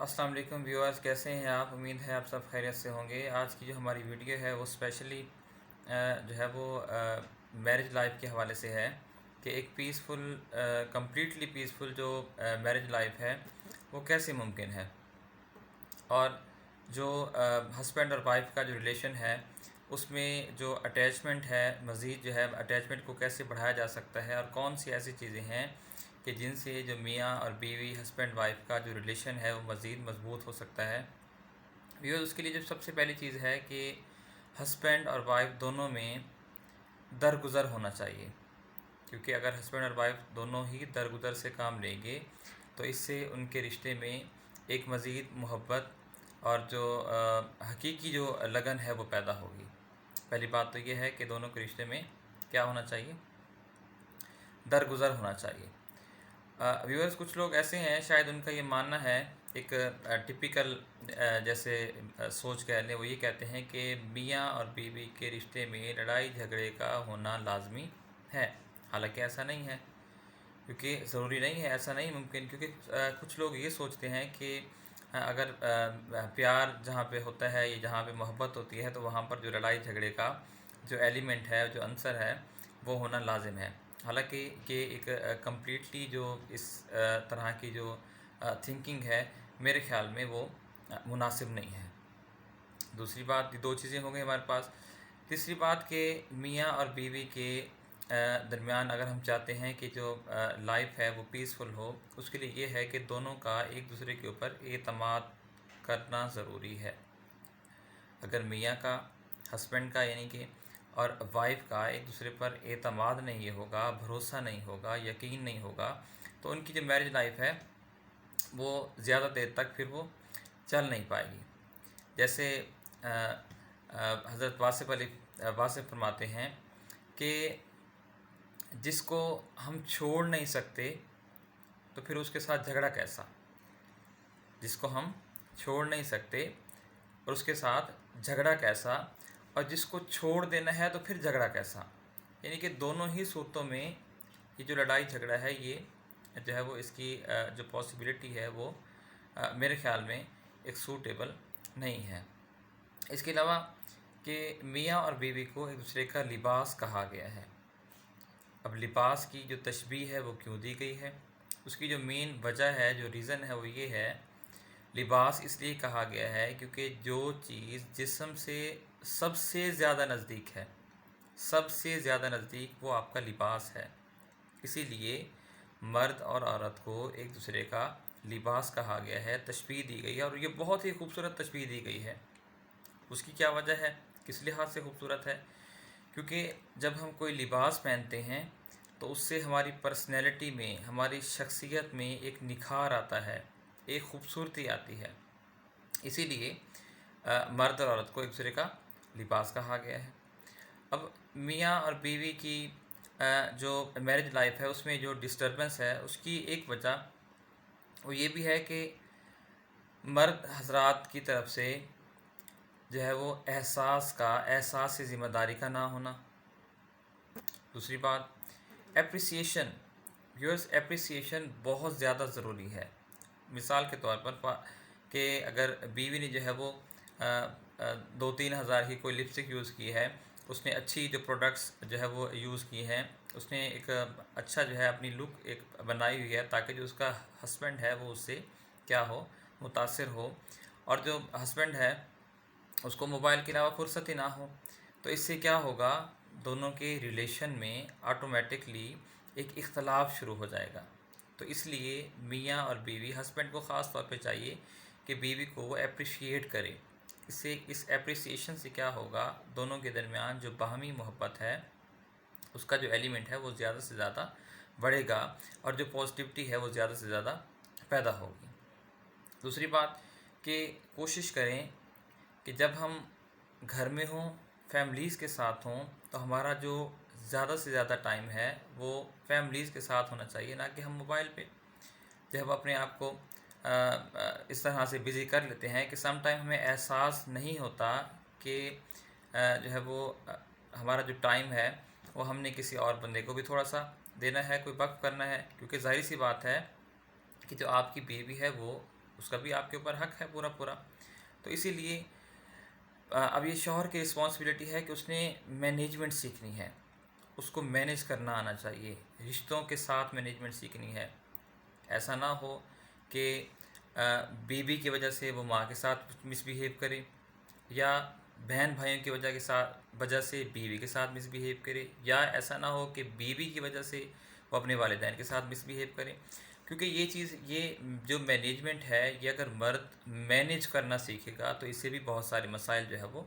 अस्सलाम वालेकुम व्यूअर्स, कैसे हैं आप? उम्मीद है आप सब खैरियत से होंगे। आज की जो हमारी वीडियो है वो स्पेशली जो है वो मैरिज लाइफ के हवाले से है कि एक पीसफुल कम्प्लीटली पीसफुल जो मैरिज लाइफ है वो कैसे मुमकिन है, और जो हस्बैंड और वाइफ का जो रिलेशन है उसमें जो अटैचमेंट है, मज़ीद जो है अटैचमेंट को कैसे बढ़ाया जा सकता है, और कौन सी ऐसी चीज़ें हैं कि जिनसे जो मियाँ और बीवी हस्बैंड वाइफ का जो रिलेशन है वो मज़ीद मज़बूत हो सकता है। ये उसके लिए जो सबसे पहली चीज़ है कि हस्बैंड और वाइफ दोनों में दरगुज़र होना चाहिए, क्योंकि अगर हस्बैंड और वाइफ दोनों ही दरगुज़र से काम लेंगे तो इससे उनके रिश्ते में एक मज़ीद मोहब्बत और जो हकीकी जो लगन है वो पैदा होगी। पहली बात तो ये है कि दोनों के रिश्ते में क्या होना चाहिए, दरगुज़र होना चाहिए। व्यूअर्स, कुछ लोग ऐसे हैं, शायद उनका ये मानना है, एक टिपिकल जैसे सोच कह लें, वो ये कहते हैं कि मियाँ और बीवी के रिश्ते में लड़ाई झगड़े का होना लाजमी है। हालांकि ऐसा नहीं है, क्योंकि ज़रूरी नहीं है, ऐसा नहीं मुमकिन, क्योंकि कुछ लोग ये सोचते हैं कि अगर प्यार जहाँ पे होता है, ये जहाँ पे मोहब्बत होती है, तो वहाँ पर जो लड़ाई झगड़े का जो एलिमेंट है, जो अंसर है, वो होना लाजिम है। हालांकि ये एक कम्प्लीटली जो इस तरह की जो थिंकिंग है, मेरे ख्याल में वो मुनासिब नहीं है। दूसरी बात, दो चीज़ें हो गई हमारे पास। तीसरी बात कि मियाँ और बीवी के दरमियान अगर हम चाहते हैं कि जो लाइफ है वो पीसफुल हो, उसके लिए ये है कि दोनों का एक दूसरे के ऊपर एतमाद करना ज़रूरी है। अगर मियाँ का, हस्बैंड का यानी कि, और वाइफ का एक दूसरे पर एतमाद नहीं होगा, भरोसा नहीं होगा, यकीन नहीं होगा, तो उनकी जो मैरिज लाइफ है वो ज़्यादा देर तक फिर वो चल नहीं पाएगी। जैसे हज़रत वासिफ़ फरमाते हैं कि जिसको हम छोड़ नहीं सकते तो फिर उसके साथ झगड़ा कैसा। जिसको हम छोड़ नहीं सकते और उसके साथ झगड़ा कैसा, और जिसको छोड़ देना है तो फिर झगड़ा कैसा। यानी कि दोनों ही सूरतों में ये जो लड़ाई झगड़ा है, ये जो है वो इसकी जो पॉसिबिलिटी है वो मेरे ख़्याल में एक सूटेबल नहीं है। इसके अलावा कि मियाँ और बीवी को एक दूसरे का लिबास कहा गया है। अब लिबास की जो तशबीह है वो क्यों दी गई है, उसकी जो मेन वजह है, जो रीज़न है, वो ये है, लिबास इसलिए कहा गया है क्योंकि जो चीज़ जिस्म से सबसे ज़्यादा नज़दीक है, सबसे ज़्यादा नज़दीक, वो आपका लिबास है। इसीलिए मर्द और औरत को एक दूसरे का लिबास कहा गया है, तशबीह दी गई है, और ये बहुत ही खूबसूरत तशबीह दी गई है। उसकी क्या वजह है, किस लिहाज से खूबसूरत है? क्योंकि जब हम कोई लिबास पहनते हैं तो उससे हमारी पर्सनैलिटी में, हमारी शख्सियत में एक निखार आता है, एक खूबसूरती आती है। इसीलिए मर्द और औरत को एक दूसरे का लिबास कहा गया है। अब मियाँ और बीवी की जो मैरिज लाइफ है उसमें जो डिस्टर्बेंस है, उसकी एक वजह वो ये भी है कि मर्द हजरात की तरफ से जो है वो एहसास से ज़िम्मेदारी का ना होना। दूसरी बात, एप्रिसिएशन। व्यूअर्स, एप्रिसिएशन बहुत ज़्यादा ज़रूरी है। मिसाल के तौर पर कि अगर बीवी ने जो है वो 2-3 हज़ार की कोई लिपस्टिक यूज़ की है, उसने अच्छी जो प्रोडक्ट्स जो है वो यूज़ की हैं, उसने एक अच्छा जो है अपनी लुक एक बनाई हुई है ताकि जो उसका हस्बैंड है वो उससे क्या हो, मुतासिर हो, और जो हस्बैंड है उसको मोबाइल के अलावा फुर्सत ही ना हो, तो इससे क्या होगा, दोनों के रिलेशन में ऑटोमेटिकली एक इख्तलाफ शुरू हो जाएगा। तो इसलिए मियाँ और बीवी, हस्बैंड को ख़ास तौर पे चाहिए कि बीवी को वो अप्रिशिएट करे। इससे, इस अप्रिसिएशन से क्या होगा, दोनों के दरमियान जो बाहमी मोहब्बत है उसका जो एलिमेंट है वो ज़्यादा से ज़्यादा बढ़ेगा, और जो पॉजिटिविटी है वो ज़्यादा से ज़्यादा पैदा होगी। दूसरी बात कि कोशिश करें कि जब हम घर में हों, फैमिलीज़ के साथ हों, तो हमारा जो ज़्यादा से ज़्यादा टाइम है वो फैमिलीज़ के साथ होना चाहिए, ना कि हम मोबाइल पे। जब अपने आप को इस तरह से बिज़ी कर लेते हैं कि सम टाइम हमें एहसास नहीं होता कि जो है वो हमारा जो टाइम है वो हमने किसी और बंदे को भी थोड़ा सा देना है, कोई वक़्त करना है, क्योंकि ज़ाहिर सी बात है कि जो आपकी बीवी है वो اس کا بھی آپ کے اوپر حق ہے پورا پورا. تو اسی لیے اب یہ شوہر کی رسپانسبلٹی ہے کہ اس نے مینجمنٹ سیکھنی ہے، اس کو مینیج کرنا آنا چاہیے، رشتوں کے ساتھ مینجمنٹ سیکھنی ہے. ایسا نہ ہو کہ بیوی کی وجہ سے وہ ماں کے ساتھ مس بیہیو کرے، یا بہن بھائیوں کی وجہ سے بیوی کے ساتھ مس بیہیو کرے، یا ایسا نہ ہو کہ بیوی کی وجہ سے وہ اپنے والدین کے ساتھ مس بیہیو کرے. کیونکہ یہ جو مینجمنٹ ہے، یہ اگر مرد مینیج کرنا سیکھے گا تو اس سے بھی بہت سارے مسائل جو ہے وہ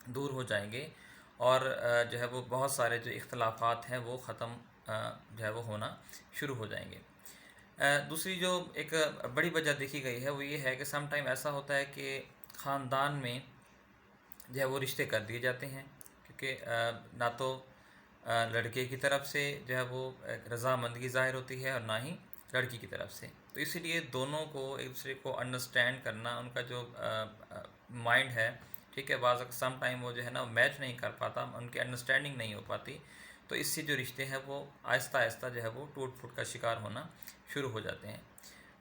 دور ہو جائیں گے، اور جو ہے وہ بہت سارے جو اختلافات ہیں وہ ختم جو ہے وہ ہونا شروع ہو جائیں گے. دوسری جو ایک بڑی وجہ دیکھی گئی ہے وہ یہ ہے کہ سم ٹائم ایسا ہوتا ہے کہ خاندان میں جو ہے وہ رشتے کر دیے جاتے ہیں، کیونکہ نہ تو لڑکے کی طرف سے جو ہے وہ رضامندگی ظاہر ہوتی ہے اور نہ ہی لڑکی کی طرف سے. تو اسی لیے دونوں کو ایک دوسرے کو انڈرسٹینڈ کرنا، ان کا جو مائنڈ ہے، ٹھیک ہے، بعض سم ٹائم وہ جو ہے نا میچ نہیں کر پاتا، ان کی انڈرسٹینڈنگ نہیں ہو پاتی. تو اس سے جو رشتے ہیں وہ آہستہ آہستہ جو ہے وہ ٹوٹ پھوٹ کا شکار ہونا شروع ہو جاتے ہیں.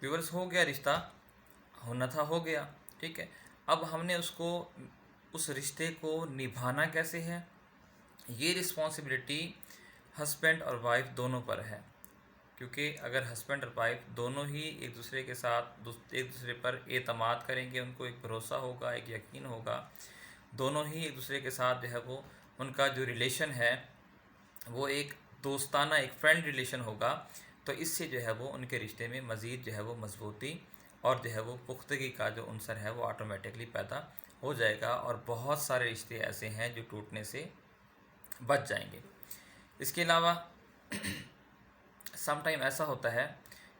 ویورس، ہو گیا رشتہ، ہونا تھا ہو گیا، ٹھیک ہے. اب ہم نے اس رشتے کو نبھانا کیسے ہے، یہ رسپانسبلٹی ہسبینڈ اور وائف دونوں پر ہے. کیونکہ اگر ہسبینڈ اور وائف دونوں ہی ایک دوسرے کے ساتھ ایک دوسرے پر اعتماد کریں گے، ان کو ایک بھروسہ ہوگا، ایک یقین ہوگا، دونوں ہی ایک دوسرے کے ساتھ جو ہے وہ ان کا جو ریلیشن ہے وہ ایک دوستانہ، ایک فرینڈ ریلیشن ہوگا، تو اس سے جو ہے وہ ان کے رشتے میں مزید جو ہے وہ مضبوطی اور جو ہے وہ پختگی کا جو عنصر ہے وہ آٹومیٹکلی پیدا ہو جائے گا، اور بہت سارے رشتے ایسے ہیں جو ٹوٹنے سے بچ جائیں گے. اس کے علاوہ سم ٹائم ایسا ہوتا ہے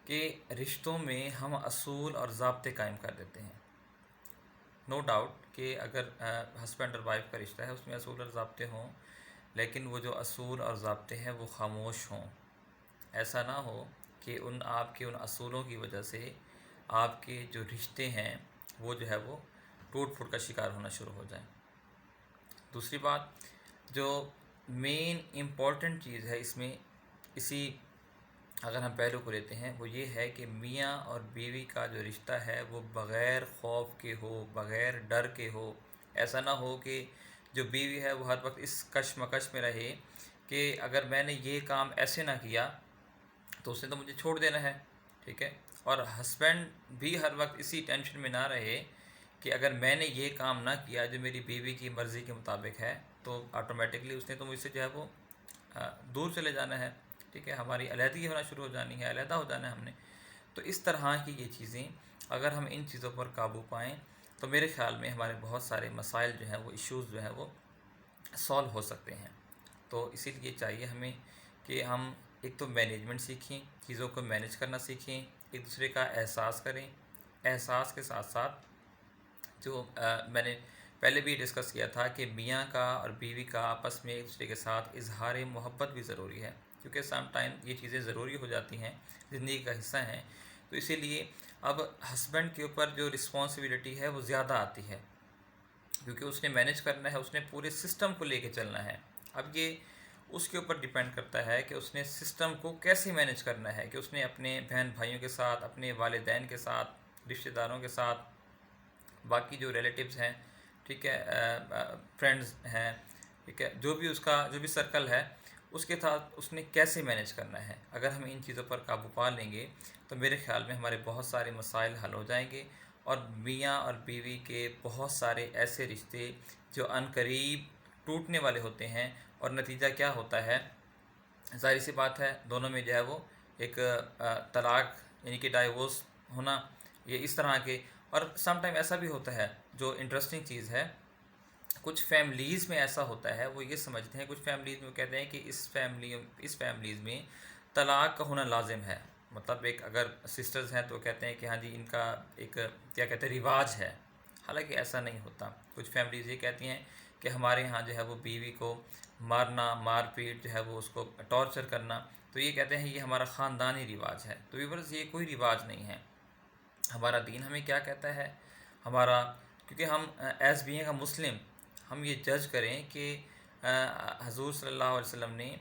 کہ رشتوں میں ہم اصول اور ضابطے قائم کر دیتے ہیں. نو ڈاؤٹ کہ اگر ہسبینڈ اور وائف کا رشتہ ہے اس میں اصول اور ضابطے ہوں، لیکن وہ جو اصول اور ضابطے ہیں وہ خاموش ہوں. ایسا نہ ہو کہ آپ کے ان اصولوں کی وجہ سے آپ کے جو رشتے ہیں وہ جو ہے وہ ٹوٹ پھوٹ کا شکار ہونا شروع ہو جائیں. دوسری بات جو مین امپورٹنٹ چیز ہے اس میں، اگر ہم پہلو کو لیتے ہیں، وہ یہ ہے کہ میاں اور بیوی کا جو رشتہ ہے وہ بغیر خوف کے ہو، بغیر ڈر کے ہو. ایسا نہ ہو کہ جو بیوی ہے وہ ہر وقت اس کشمکش میں رہے کہ اگر میں نے یہ کام ایسے نہ کیا تو اس نے تو مجھے چھوڑ دینا ہے، ٹھیک ہے. اور ہسبینڈ بھی ہر وقت اسی ٹینشن میں نہ رہے کہ اگر میں نے یہ کام نہ کیا جو میری بیوی کی مرضی کے مطابق ہے تو آٹومیٹکلی اس نے تو مجھ سے جو ہے وہ دور چلے جانا ہے، ٹھیک ہے، ہماری علیحدگی ہونا شروع ہو جانی ہے، علیحدہ ہو جانا ہے ہم نے. تو اس طرح کی یہ چیزیں اگر ہم ان چیزوں پر قابو پائیں تو میرے خیال میں ہمارے بہت سارے مسائل جو ہیں وہ ایشوز جو ہیں وہ سالو ہو سکتے ہیں. تو اسی لیے چاہیے ہمیں کہ ہم ایک تو مینجمنٹ سیکھیں، چیزوں کو مینیج کرنا سیکھیں، ایک دوسرے کا احساس کریں. احساس کے ساتھ ساتھ جو میں نے پہلے بھی ڈسکس کیا تھا کہ میاں کا اور بیوی کا آپس میں ایک دوسرے کے ساتھ اظہار محبت بھی ضروری ہے، کیونکہ سم ٹائم یہ چیزیں ضروری ہو جاتی ہیں، زندگی کا حصہ ہیں. تو اسی لیے اب ہسبینڈ کے اوپر جو رسپانسبلٹی ہے وہ زیادہ آتی ہے، کیونکہ اس نے مینیج کرنا ہے، اس نے پورے سسٹم کو لے کے چلنا ہے. اب یہ اس کے اوپر ڈیپینڈ کرتا ہے کہ اس نے سسٹم کو کیسے مینیج کرنا ہے، کہ اس نے اپنے بہن بھائیوں کے ساتھ، اپنے والدین کے ساتھ، رشتہ داروں کے ساتھ، باقی جو ریلیٹیوز ہیں، ٹھیک ہے، فرینڈز ہیں، ٹھیک ہے، جو بھی سرکل ہے اس کے ساتھ اس نے کیسے مینیج کرنا ہے. اگر ہم ان چیزوں پر قابو پا لیں گے تو میرے خیال میں ہمارے بہت سارے مسائل حل ہو جائیں گے، اور میاں اور بیوی کے بہت سارے ایسے رشتے جو عن قریب ٹوٹنے والے ہوتے ہیں، اور نتیجہ کیا ہوتا ہے، ظاہر سی بات ہے دونوں میں جو ہے وہ ایک طلاق یعنی کہ ڈائیورس ہونا، یہ اس طرح کے. اور سم ٹائم ایسا بھی ہوتا ہے، جو انٹرسٹنگ چیز ہے، کچھ فیملیز میں ایسا ہوتا ہے، وہ یہ سمجھتے ہیں، کچھ فیملیز میں کہتے ہیں کہ اس فیملیز میں طلاق کا ہونا لازم ہے. مطلب ایک اگر سسٹرز ہیں تو کہتے ہیں کہ ہاں جی ان کا ایک کیا کہتے ہیں رواج ہے، حالانکہ ایسا نہیں ہوتا. کچھ فیملیز یہ کہتی ہیں کہ ہمارے ہاں جو ہے وہ بیوی کو مارنا، مار پیٹ جو ہے وہ اس کو ٹارچر کرنا، تو یہ کہتے ہیں یہ ہمارا خاندانی رواج ہے. تو ویورز یہ کوئی رواج نہیں ہے. ہمارا دین ہمیں کیا کہتا ہے، کیونکہ ہم ایز بینگ اے مسلم ہم یہ جج کریں کہ حضور صلی اللہ علیہ وسلم نے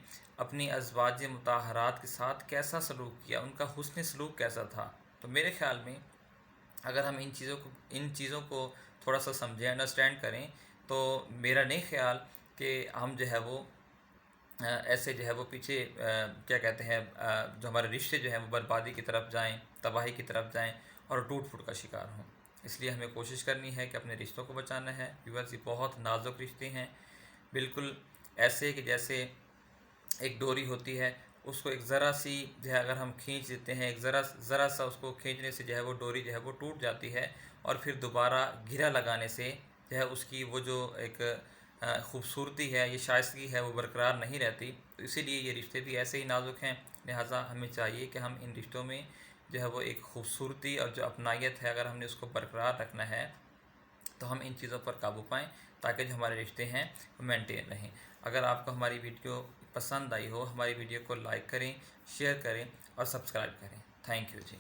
اپنی ازواج مطہرات کے ساتھ کیسا سلوک کیا، ان کا حسن سلوک کیسا تھا. تو میرے خیال میں अगर हम इन चीज़ों को थोड़ा सा समझें, अंडरस्टैंड करें, तो मेरा नहीं ख्याल कि हम जो है वो ऐसे जो है वो पीछे क्या कहते हैं, जो हमारे रिश्ते जो हैं वो बर्बादी की तरफ जाएं, तबाही की तरफ जाएं और टूट फूट का शिकार हों। इसलिए हमें कोशिश करनी है कि अपने रिश्तों को बचाना है। व्यूअर्स, ये बहुत नाजुक रिश्ते हैं, बिल्कुल ऐसे कि जैसे एक डोरी होती है, उसको एक ज़रा सी जो है अगर हम खींच देते हैं, एक ज़रा सा उसको खींचने से जो है वो डोरी जो है वो टूट जाती है, और फिर दोबारा घेरा लगाने से जो है उसकी वो जो एक ख़ूबसूरती है, ये शाइस्तगी है, वो बरकरार नहीं रहती। तो इसीलिए ये रिश्ते भी ऐसे ही नाजुक हैं। लिहाजा हमें चाहिए कि हम इन रिश्तों में जो है वो एक ख़ूबसूरती और जो अपनायत है, अगर हमने उसको बरकरार रखना है तो हम इन चीज़ों पर काबू पाएँ, ताकि जो हमारे रिश्ते हैं वो मेंटेन रहें। अगर आपको हमारी वीडियो पसंद आई हो, हमारी वीडियो को लाइक करें, शेयर करें और सब्सक्राइब करें। Thank you ji.